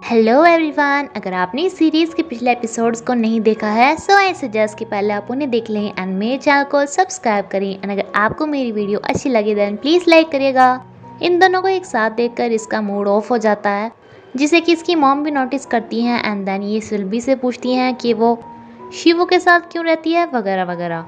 Hello everyone. अगर आपने इस सीरीज़ के पिछले एपिसोड्स को नहीं देखा है सो आई सजेस्ट कि पहले आप उन्हें देख लें एंड मेरे चैनल को सब्सक्राइब करें। एंड अगर आपको मेरी वीडियो अच्छी लगे देन प्लीज़ लाइक करिएगा। इन दोनों को एक साथ देखकर इसका मूड ऑफ हो जाता है, जिसे कि इसकी मॉम भी नोटिस करती हैं एंड देन ये सिल्वी से पूछती हैं कि वो शिवू के साथ क्यों रहती है वगैरह वगैरह।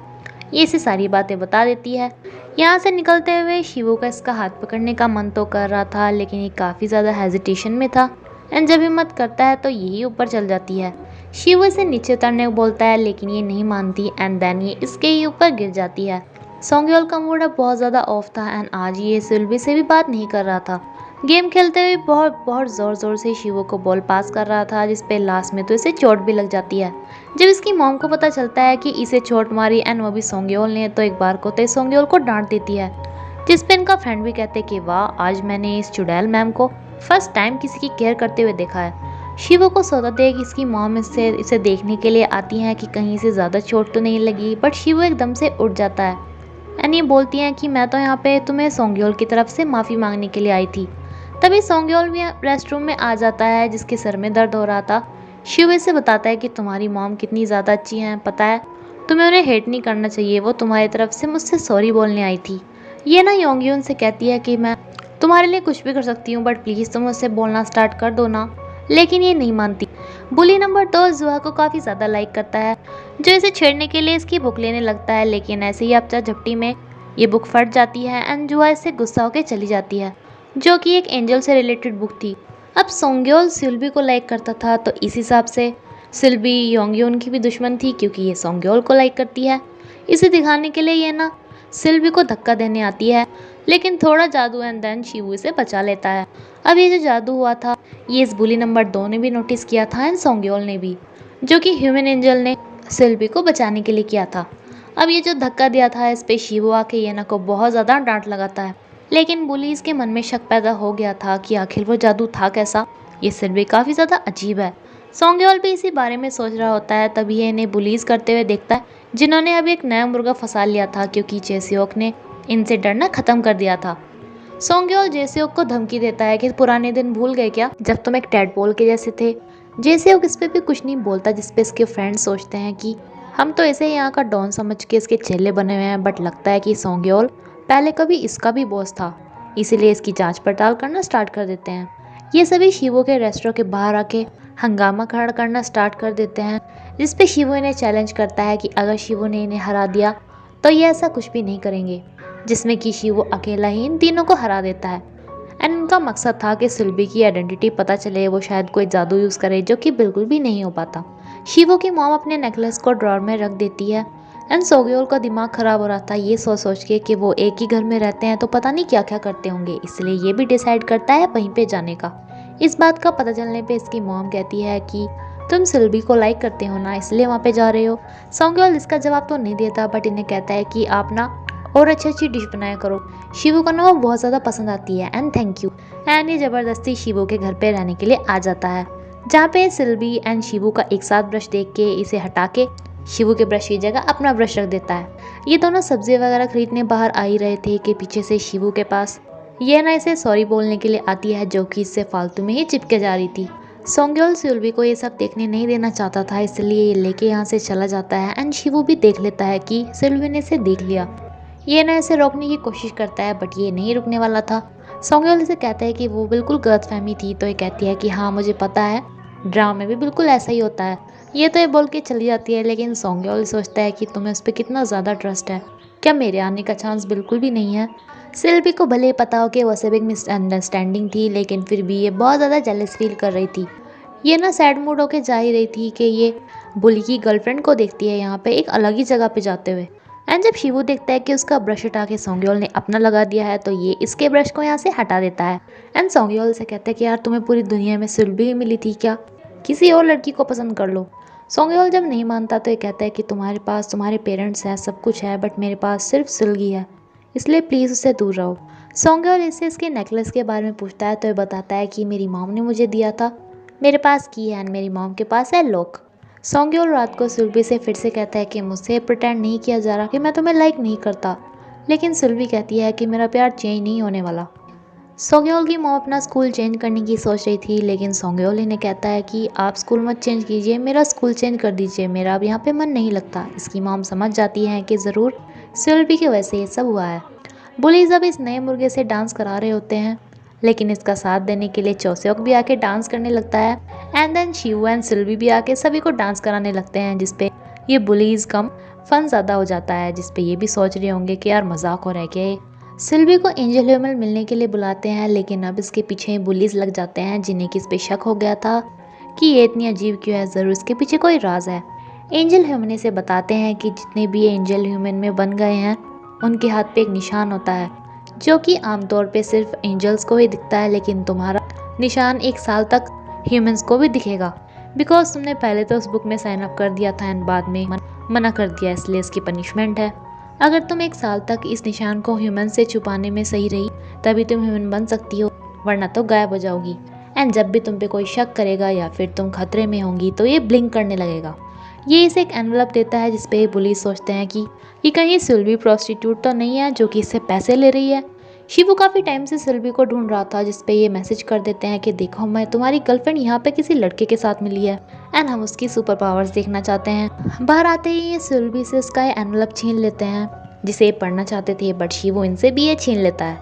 ये इसे सारी बातें बता देती है। यहाँ से निकलते हुए शिवू का इसका हाथ पकड़ने का मन तो कर रहा था, लेकिन ये काफ़ी ज़्यादा हेजिटेशन में था एंड जब हिम्मत करता है तो यही ऊपर चल जाती है। शिव इसे नीचे उतरने को बोलता है लेकिन ये नहीं मानती एंड देन ये इसके ही ऊपर गिर जाती है। सोंगयोल का मूड अब बहुत ज़्यादा ऑफ था एंड आज ये सिल्वी से भी बात नहीं कर रहा था। गेम खेलते हुए बहुत बहुत ज़ोर ज़ोर से शिवो को बॉल पास कर रहा था, जिसपे लास्ट में तो इसे चोट भी लग जाती है। जब इसकी मॉम को पता चलता है कि इसे चोट मारी एंड वो भी सोंगयोल ने, तो एक बार को तो सोंगयोल को डांट देती है, जिसपे इनका फ्रेंड भी कहते कि वाह, आज मैंने इस चुड़ैल मैम को फर्स्ट टाइम किसी की केयर करते हुए देखा है। शिवो को सोचता देख इसकी मॉम इसे देखने के लिए आती हैं कि कहीं से ज़्यादा चोट तो नहीं लगी, बट शिवो एकदम से उठ जाता है एंड ये बोलती हैं कि मैं तो यहाँ पे तुम्हें सोंगयोल की तरफ से माफ़ी मांगने के लिए आई थी। तभी सोंगयोल भी रेस्टरूम में आ जाता है, जिसके सर में दर्द हो रहा था। शिव इसे बताता है कि तुम्हारी मॉम कितनी ज़्यादा अच्छी हैं, पता है तुम्हें उन्हें हेट नहीं करना चाहिए, वो तुम्हारी तरफ से मुझसे सॉरी बोलने आई थी। ये ना योंगयून से कहती है कि मैं तुम्हारे लिए कुछ भी कर सकती हूँ, बट प्लीज़ तुम उससे बोलना स्टार्ट कर दो ना, लेकिन ये नहीं मानती। बुली नंबर 2 जुहा को काफ़ी ज़्यादा लाइक करता है, जो इसे छेड़ने के लिए इसकी बुक लेने लगता है, लेकिन ऐसे ही अपचा झपटी में ये बुक फट जाती है एंड जुहा इससे गुस्सा होकर चली जाती है, जो कि एक एंजल से रिलेटेड बुक थी। अब सोंगयोल सिल्वी को लाइक करता था, तो इस हिसाब से सिल्वी योंगयून की भी दुश्मन थी, क्योंकि ये सोंगयोल को लाइक करती है। इसे दिखाने के लिए ये ना सिल्वी को धक्का देने आती है, लेकिन थोड़ा जादू एंड देन शिवू इसे बचा लेता है। अब ये जो जादू हुआ था ये इस बुली नंबर 2 ने भी नोटिस किया था एंड सोंगयोल ने भी, जो कि ह्यूमन एंजल ने सिल्वी को बचाने के लिए किया था। अब ये जो धक्का दिया था इस पे शिवू आके येना को बहुत ज़्यादा डांट लगाता है, लेकिन बुलीज के मन में शक पैदा हो गया था कि आखिर वो जादू था कैसा। ये सिल्वी काफ़ी ज़्यादा अजीब है। सोंगयोल भी इसी बारे में सोच रहा होता है, तभी ये इन्हें बुलीज करते हुए देखता है, जिन्होंने अभी एक नया मुर्गा फंसा लिया था, क्योंकि जेसियोक ने इनसे डरना खत्म कर दिया था। सोंगयोल जेसियोक को धमकी देता है कि पुराने दिन भूल गए क्या, जब तुम एक टैडपोल के जैसे थे। जेसियोक इस पे भी कुछ नहीं बोलता, जिसपे इसके फ्रेंड्स सोचते हैं कि हम तो इसे यहाँ का डॉन समझ के इसके चेले बने हुए हैं, बट लगता है कि सोंगयोल पहले कभी इसका भी बॉस था, इसीलिए इसकी जांच पड़ताल करना स्टार्ट कर देते हैं। ये सभी शिवो के रेस्टोरेंट के बाहर आके हंगामा खड़ा करना स्टार्ट कर देते हैं, जिसपे शिवो इन्हें चैलेंज करता है कि अगर शिवो ने इन्हें हरा दिया तो ये ऐसा कुछ भी नहीं करेंगे, जिसमें कि शिवो अकेला ही इन तीनों को हरा देता है। एंड उनका मकसद था कि सिल्वी की आइडेंटिटी पता चले, वो शायद कोई जादू यूज़ करे, जो कि बिल्कुल भी नहीं हो पाता। शिवो की मॉम अपने नेकलेस को ड्रॉर में रख देती है एंड सोंगयोल का दिमाग खराब हो रहा था ये सोच के कि वो एक ही घर में रहते हैं तो पता नहीं क्या क्या करते होंगे, इसलिए ये भी डिसाइड करता है वहीं पे जाने का। इस बात का पता चलने पे इसकी मॉम कहती है कि तुम सिल्वी को लाइक करते हो ना, इसलिए वहाँ पे जा रहे हो। सोंगयोल इसका जवाब तो नहीं देता, बट इन्हें कहता है कि आप ना और अच्छी अच्छी डिश बनाया करो, शिवू को ना वो बहुत ज़्यादा पसंद आती है एंड थैंक यू। एंड ये ज़बरदस्ती शिवू के घर पे रहने के लिए आ जाता है, जहाँ पे सिल्वी एंड शिवू का एक साथ ब्रश देख के इसे हटा के शिवू के ब्रश की जगह अपना ब्रश रख देता है। ये दोनों सब्जी वगैरह खरीदने बाहर आ ही रहे थे कि पीछे से शिवू के पास ये ना इसे सॉरी बोलने के लिए आती है, जो कि इससे फालतू में ही चिपके जा रही थी। सोंगयोल सिल्वी को ये सब देखने नहीं देना चाहता था, इसलिए ये लेके यहाँ से चला जाता है एंड शिवू भी देख लेता है कि सिल्वी ने इसे देख लिया। ये ना इसे रोकने की कोशिश करता है, बट ये नहीं रुकने वाला था। सोंगयोल इसे कहता है कि वो बिल्कुल गलतफहमी थी, तो ये कहती है कि हाँ मुझे पता है, ड्रामा में भी बिल्कुल ऐसा ही होता है। ये तो ये बोल के चली जाती है, लेकिन सोंगयोल सोचता है कि तुम्हें उस पर कितना ज़्यादा ट्रस्ट है, क्या मेरे आने का चांस बिल्कुल भी नहीं है। सिल्वी को भले ही पता हो कि वो सब एक मिसअंडरस्टैंडिंग थी, लेकिन फिर भी ये बहुत ज़्यादा जेलस फील कर रही थी। ये ना सैड मूड होके जा ही रही थी कि ये बुली की गर्लफ्रेंड को देखती है यहाँ पे एक अलग ही जगह पे जाते हुए। एंड जब शिवू देखता है कि उसका ब्रश हटा के सोंगयोल ने अपना लगा दिया है, तो ये इसके ब्रश को यहाँ से हटा देता है एंड सोंगयोल से कहता है कि यार तुम्हें पूरी दुनिया में सिल्वी ही मिली थी क्या, किसी और लड़की को पसंद कर लो। सोंगयोल जब नहीं मानता तो ये कहता है कि तुम्हारे पास तुम्हारे पेरेंट्स हैं, सब कुछ है, बट मेरे पास सिर्फ सिल्वी है, इसलिए प्लीज़ उससे दूर रहो। सोंगयोल इससे इसके नेकलेस के बारे में पूछता है, तो ये बताता है कि मेरी मॉम ने मुझे दिया था, मेरे पास की है एंड मेरी मॉम के पास है लॉक। सोंगयोल रात को सिल्वी से फिर से कहता है कि मुझसे प्रिटेंड नहीं किया जा रहा कि मैं तुम्हें लाइक नहीं करता, लेकिन सिल्वी कहती है कि मेरा प्यार चेंज नहीं होने वाला। सोंगयोल की मॉम अपना स्कूल चेंज करने की सोच रही थी, लेकिन सोंगयोल इन्हें कहता है कि आप स्कूल मत चेंज कीजिए, मेरा स्कूल चेंज कर दीजिए, मेरा अब यहाँ पे मन नहीं लगता। इसकी मॉम समझ जाती है कि ज़रूर सेल्बी की वजह से ये सब हुआ है। बुलीज अब इस नए मुर्गे से डांस करा रहे होते हैं, लेकिन इसका साथ देने के लिए चौसेok भी आके डांस करने लगता है। And then Shivu and Sylvie भी आके सभी को डांस कराने लगते हैं, जिसपे ये बुलीज कम फन ज़्यादा हो जाता है, जिसपे ये भी सोच रहे होंगे कि यार मजाक हो रहा है क्या। सिल्वी को एंजल ह्यूमन मिलने के लिए बुलाते हैं, लेकिन अब इसके पीछे बुलीज लग जाते हैं, जिन्हें किस पे शक हो गया था कि ये इतनी अजीब क्यों है, ज़रूर इसके पीछे कोई राज है। एंजल ह्यूमन से बताते हैं कि जितने भी एंजल ह्यूमन में बन गए हैं उनके हाथ पे एक निशान होता है, जो कि आमतौर पे सिर्फ एंजल्स को ही दिखता है, लेकिन तुम्हारा निशान 1 साल तक ह्यूमंस को भी दिखेगा, बिकॉज तुमने पहले तो उस बुक में साइन अप कर दिया था एंड बाद में मना कर दिया, इसलिए इसकी पनिशमेंट है। अगर तुम 1 साल तक इस निशान को ह्यूमन से छुपाने में सही रही तभी तुम ह्यूमन बन सकती हो, वरना तो गायब हो जाओगी। एंड जब भी तुम पे कोई शक करेगा या फिर तुम खतरे में होंगी तो ये ब्लिंक करने लगेगा। ये इसे एक एनवलप देता है, जिसपे पुलिस सोचते हैं कि ये कहीं सिल्वी प्रोस्टिट्यूट तो नहीं है जो कि इससे पैसे ले रही है। शिवू काफ़ी टाइम से सिल्वी को ढूंढ रहा था, जिसपे ये मैसेज कर देते हैं कि देखो मैं तुम्हारी गर्लफ्रेंड यहाँ पे किसी लड़के के साथ मिली है एंड हम उसकी सुपर पावर्स देखना चाहते हैं। बाहर आते ही ये सिल्वी से इसका एनवलप छीन लेते हैं, जिसे ये पढ़ना चाहते थे, बट शिवू इनसे भी ये छीन लेता है।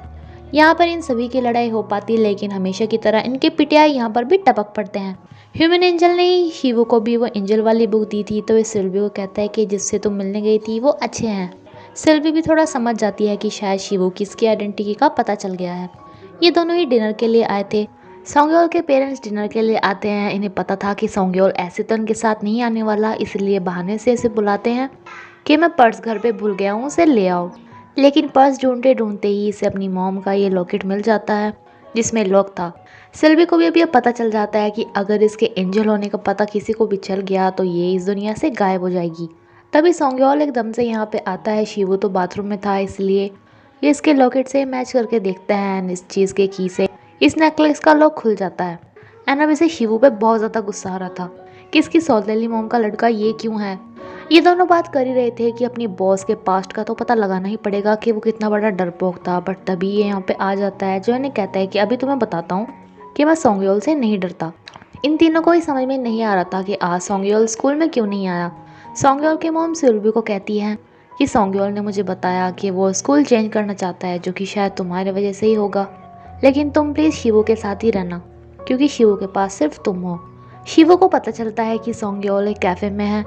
यहाँ पर इन सभी की लड़ाई हो पाती, लेकिन हमेशा की तरह इनके पिटाई यहाँ पर भी टपक पड़ते हैं। ह्यूमन एंजल ने शिवू को भी वो एंजल वाली बुक दी थी, तो इस सिल्वी को कहता है कि जिससे तुम मिलने गई थी वो अच्छे हैं। सिल्वी भी थोड़ा समझ जाती है कि शायद शिवू की इसकी आइडेंटिटी का पता चल गया है। ये दोनों ही डिनर के लिए आए थे। सोंगयोल के पेरेंट्स डिनर के लिए आते हैं, इन्हें पता था कि सोंगयोल ऐसे तो उनके साथ नहीं आने वाला, इसलिए बहाने से इसे बुलाते हैं कि मैं पर्स घर पे भूल गया हूँ, उसे ले आओ। लेकिन पर्स ढूंढते ढूंढते ही इसे अपनी मॉम का ये लॉकेट मिल जाता है, जिसमें लॉक था। सिल्वी को भी अब ये पता चल जाता है कि अगर इसके एंजल होने का पता किसी को भी चल गया तो ये इस दुनिया से गायब हो जाएगी। तभी सोंगयोल एकदम से यहाँ पे आता है। शिवू तो बाथरूम में था, इसलिए ये इसके लॉकेट से मैच करके देखता है एंड इस चीज़ के की से इस नेकलेस का लॉक खुल जाता है। एंड अब इसे शिवू पे बहुत ज़्यादा गुस्सा आ रहा था कि इसकी सौतेली मॉम का लड़का ये क्यों है। ये दोनों बात कर ही रहे थे कि अपनी बॉस के पास्ट का तो पता लगाना ही पड़ेगा कि वो कितना बड़ा डरपोक था, बट तभी ये यहाँ पे आ जाता है, जो इन्हें कहता है कि अभी तुम्हें बताता हूँ कि मैं सोंगयोल से नहीं डरता। इन तीनों को ही समझ में नहीं आ रहा था कि आज सोंगयोल स्कूल में क्यों नहीं आया। सोंगयोल की मॉम सिल्वी को कहती है कि सोंगयोल ने मुझे बताया कि वो स्कूल चेंज करना चाहता है, जो कि शायद तुम्हारे वजह से ही होगा, लेकिन तुम प्लीज़ शिवू के साथ ही रहना क्योंकि शिवू के पास सिर्फ तुम हो। शिवू को पता चलता है कि सोंगयोल एक कैफ़े में है,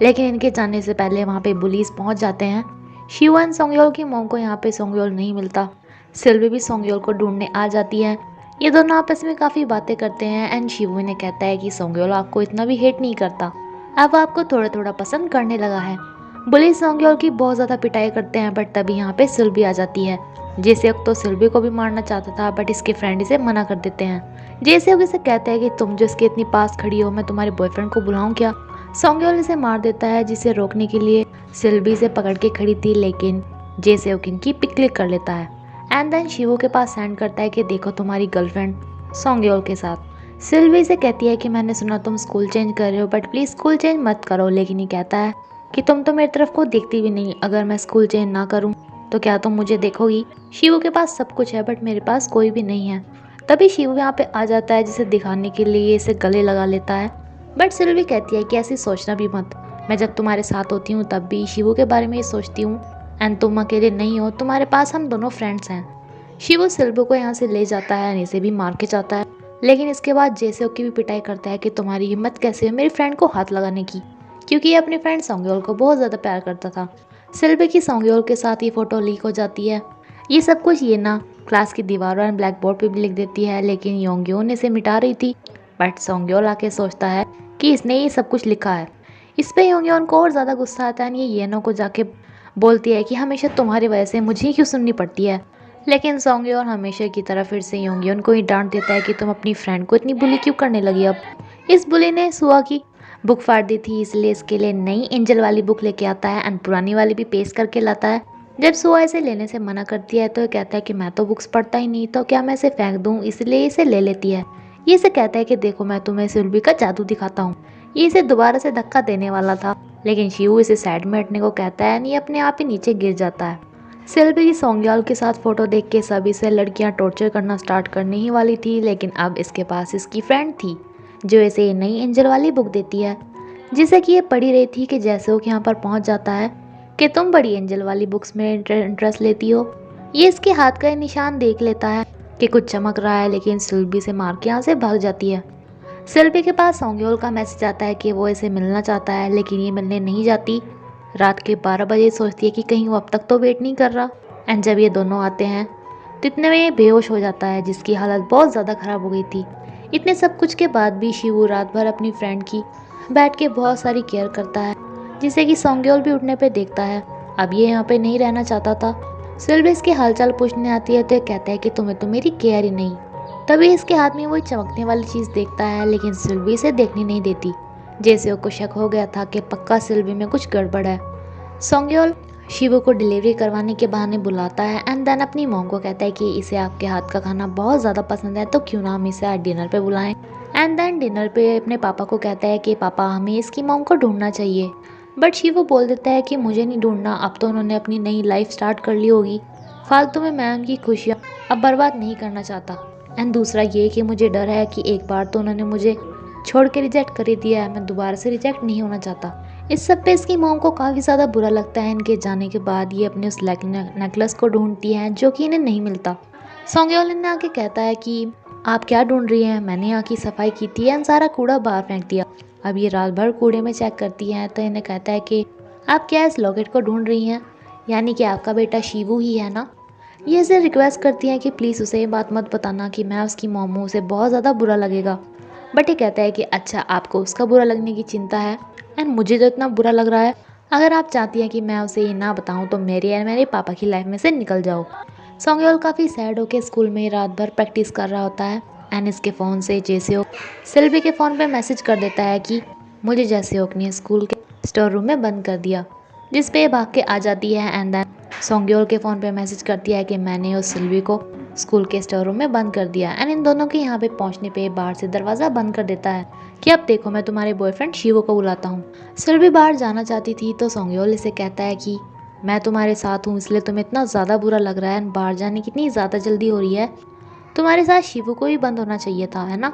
लेकिन इनके जाने से पहले वहाँ पे पुलिस पहुँच जाते हैं। शिवू एंड सोंगयोल की मॉम को यहाँ पे सोंगयोल नहीं मिलता। सिल्वी भी सोंगयोल को ढूंढने आ जाती है। ये दोनों आपस में काफ़ी बातें करते हैं एंड शिवू ने कहता है कि सोंगयोल आपको इतना भी हेट नहीं करता, अब आपको थोड़ा थोड़ा पसंद करने लगा है। पुलिस सोंगयोल की बहुत ज़्यादा पिटाई करते हैं, बट तभी यहाँ पे सिल्वी आ जाती है। जेसेok तो सिल्वी को भी मारना चाहता था, बट इसके फ्रेंड इसे मना कर देते हैं। जेसेok इसे कहता है कि तुम जो इसके इतनी पास खड़ी हो, मैं तुम्हारे बॉयफ्रेंड को बुलाऊं क्या। सोंगयोल इसे मार देता है, जिसे रोकने के लिए सिल्वी इसे पकड़ के खड़ी थी, लेकिन जेसेok इनकी पिक क्लिक कर लेता है एंड देन शिवू के पास सेंड करता है कि देखो तुम्हारी गर्लफ्रेंड सोंगयोल के साथ। सिल्वी से कहती है कि मैंने सुना तुम स्कूल चेंज कर रहे हो, बट प्लीज़ स्कूल चेंज मत करो, लेकिन ये कहता है कि तुम तो मेरी तरफ को देखती भी नहीं, अगर मैं स्कूल चेंज ना करूं तो क्या तुम मुझे देखोगी। शिवू के पास सब कुछ है, बट मेरे पास कोई भी नहीं है। तभी शिवू यहाँ पे आ जाता है, जिसे दिखाने के लिए इसे गले लगा लेता है, बट सिल्वी कहती है कि ऐसी सोचना भी मत, मैं जब तुम्हारे साथ होती हूँ तब भी शिवू के बारे में ये सोचती हूँ एंड तुम अकेले नहीं हो, तुम्हारे पास हम दोनों फ्रेंड्स हैं। शिवू सिल्वी को यहाँ से ले जाता है, इसे भी मार के जाता है, लेकिन इसके बाद जेसेok की भी पिटाई करता है कि तुम्हारी हिम्मत कैसे है मेरी फ्रेंड को हाथ लगाने की, क्योंकि ये अपनी फ्रेंड सोंगयोल को बहुत ज़्यादा प्यार करता था। सिल्वी की सोंगयोल के साथ ये फ़ोटो लीक हो जाती है। ये सब कुछ ये ना क्लास की दीवारों एंड ब्लैक बोर्ड पर भी लिख देती है, लेकिन योंगयोन इसे मिटा रही थी, बट सोंगयोल आके सोचता है कि इसने ये सब कुछ लिखा है। इस पर योंगयोन को और ज़्यादा गुस्सा आता है। ये येनो को जाके बोलती है कि हमेशा तुम्हारी वजह से मुझे ही क्यों सुननी पड़ती है, लेकिन सोंगयोन हमेशा की तरह फिर से योंगयोन को ही डांट देता है कि तुम अपनी फ्रेंड को इतनी बुली क्यों करने लगी। अब इस बुली ने सुआ की बुक फाड़ दी थी, इसलिए इसके लिए नई एंजल वाली बुक लेके आता है एंड पुरानी वाली भी पेश करके लाता है। जब सुआ इसे लेने से मना करती है तो ये कहता है कि मैं तो बुक्स पढ़ता ही नहीं, तो क्या मैं इसे फेंक दूँ, इसलिए इसे ले लेती है। ये इसे कहता है कि देखो मैं तुम्हें सिल्वी का जादू दिखाता हूँ। ये इसे दोबारा से धक्का देने वाला था, लेकिन शिवू इसे साइड में हटने को कहता है, ये अपने आप ही नीचे गिर जाता है। सेल्वी सोंग्याल के साथ फोटो देख के सभी से लड़कियां टॉर्चर करना स्टार्ट करने ही वाली थी, लेकिन अब इसके पास इसकी फ्रेंड थी जो इसे नई एंजल वाली बुक देती है, जिसे कि ये पढ़ी रही थी कि जैसे वो यहाँ पर पहुँच जाता है कि तुम बड़ी एंजल वाली बुक्स में इंटरेस्ट लेती हो। ये इसके हाथ का निशान देख लेता है कि कुछ चमक रहा है, लेकिन सिल्वी से मार के यहाँ से भाग जाती है। सिल्वी के पास सोंग्योल का मैसेज आता है कि वो इसे मिलना चाहता है, लेकिन ये मिलने नहीं जाती। रात के 12 बजे सोचती है कि कहीं वो अब तक तो वेट नहीं कर रहा। एंड जब ये दोनों आते हैं तो इतने में ये बेहोश हो जाता है, जिसकी हालत बहुत ज़्यादा ख़राब हो गई थी। इतने सब कुछ के बाद भी शिवू रात भर अपनी फ्रेंड की बैठ के बहुत सारी केयर करता है, जिसे कि सोंग्योल भी उठने पे देखता है। अब ये यहाँ पे नहीं रहना चाहता था। सिल्वी इसके हालचाल पूछने आती है तो कहता है कि तुम्हें तो मेरी केयर ही नहीं। तभी इसके हाथ में वो चमकने वाली चीज़ देखता है, लेकिन सिल्वी इसे देखने नहीं देती, जैसे वो को शक हो गया था कि पक्का सिल्वी में कुछ गड़बड़ है। सोंग्योल शिवू को डिलीवरी करवाने के बहाने बुलाता है एंड देन अपनी मॉम को कहता है कि इसे आपके हाथ का खाना बहुत ज़्यादा पसंद है, तो क्यों ना हम इसे आज डिनर पे बुलाएं। एंड देन डिनर पे अपने पापा को कहता है कि पापा हमें इसकी मॉम को ढूंढना चाहिए, बट शिवू बोल देता है कि मुझे नहीं ढूंढना, अब तो उन्होंने अपनी नई लाइफ स्टार्ट कर ली होगी, फालतू में मैं उनकी खुशियाँ अब बर्बाद नहीं करना चाहता। एंड दूसरा ये कि मुझे डर है कि एक बार तो उन्होंने मुझे छोड़ के रिजेक्ट कर ही दिया है, मैं दोबारा से रिजेक्ट नहीं होना चाहता। इस सब पे इसकी मॉम को काफ़ी ज़्यादा बुरा लगता है। इनके जाने के बाद ये अपने उस नेकलेस को ढूंढती हैं जो कि इन्हें नहीं मिलता। सोंग्योल इन्हें आके कहता है कि आप क्या ढूंढ रही हैं, मैंने यहाँ की सफाई की थी एंड सारा कूड़ा बाहर फेंक दिया। अब ये रात भर कूड़े में चेक करती हैं तो इन्हें कहता है कि आप क्या इस लॉकेट को ढूंढ रही हैं, यानी कि आपका बेटा शिवू ही है ना। ये इसे रिक्वेस्ट करती हैं कि प्लीज़ उसे ये बात मत बताना कि मैं उसकी मॉम हूँ, उसे बहुत ज़्यादा बुरा लगेगा। बट ये कहता है कि अच्छा आपको उसका बुरा लगने की चिंता है एंड मुझे जो इतना बुरा लग रहा है, अगर आप चाहती हैं कि मैं उसे ये ना बताऊं तो मेरे पापा की लाइफ में से निकल जाओ। सोंग्योल काफ़ी सैड होकर स्कूल में रात भर प्रैक्टिस कर रहा होता है एंड इसके फ़ोन से जेसेओक सिल्वी के फ़ोन पे मैसेज कर देता है कि मुझे जेसेओक ने स्कूल के स्टोर रूम में बंद कर दिया, जिस पे भाग के आ जाती है एंड देन सोंग्योल के फ़ोन पे मैसेज करती है कि मैंने उस सिल्वी को स्कूल के स्टोर रूम में बंद कर दिया। एंड इन दोनों के यहाँ पे पहुँचने पे बाहर से दरवाज़ा बंद कर देता है कि अब देखो मैं तुम्हारे बॉयफ्रेंड शिवू को बुलाता हूँ। सिल्वी बाहर जाना चाहती थी तो सोंग्योल इसे कहता है कि मैं तुम्हारे साथ हूँ, इसलिए तुम्हें इतना ज़्यादा बुरा लग रहा है, बाहर जाने की इतनी ज़्यादा जल्दी हो रही है, तुम्हारे साथ शिवू को भी बंद होना चाहिए था, है ना।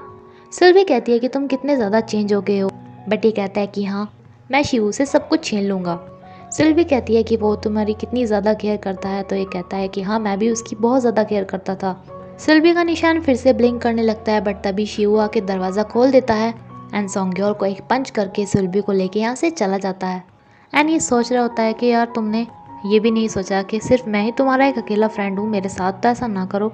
सिल्वी कहती है कि तुम कितने ज़्यादा चेंज हो गए हो, बट ये कहता है कि हाँ मैं शिवू से सब कुछ छीन लूँगा। सिल्वी कहती है कि वो तुम्हारी कितनी ज़्यादा केयर करता है, तो ये कहता है कि हाँ मैं भी उसकी बहुत ज़्यादा केयर करता था। सिल्वी का निशान फिर से ब्लिंक करने लगता है, बट तभी शिवू आके दरवाज़ा खोल देता है एंड सोंग्योल को एक पंच करके सिल्वी को लेके यहाँ से चला जाता है। एंड ये सोच रहा होता है कि यार तुमने ये भी नहीं सोचा कि सिर्फ मैं ही तुम्हारा एक अकेला फ्रेंड हूँ, मेरे साथ तो ऐसा ना करो।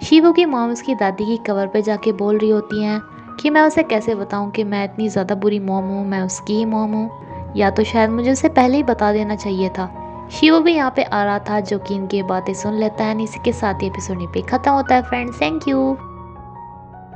शिवू की मॉम उसकी दादी की कवर पे जाके बोल रही होती हैं कि मैं उसे कैसे बताऊँ कि मैं इतनी ज़्यादा बुरी मॉम हूँ, मैं उसकी ही मॉम हूँ, या तो शायद मुझे उसे पहले ही बता देना चाहिए था। शिवू भी यहाँ पे आ रहा था जो कि इनकी बातें सुन लेता है। इसी के साथ ही एपिसोड पे खत्म होता है फ्रेंड्स। Thank you.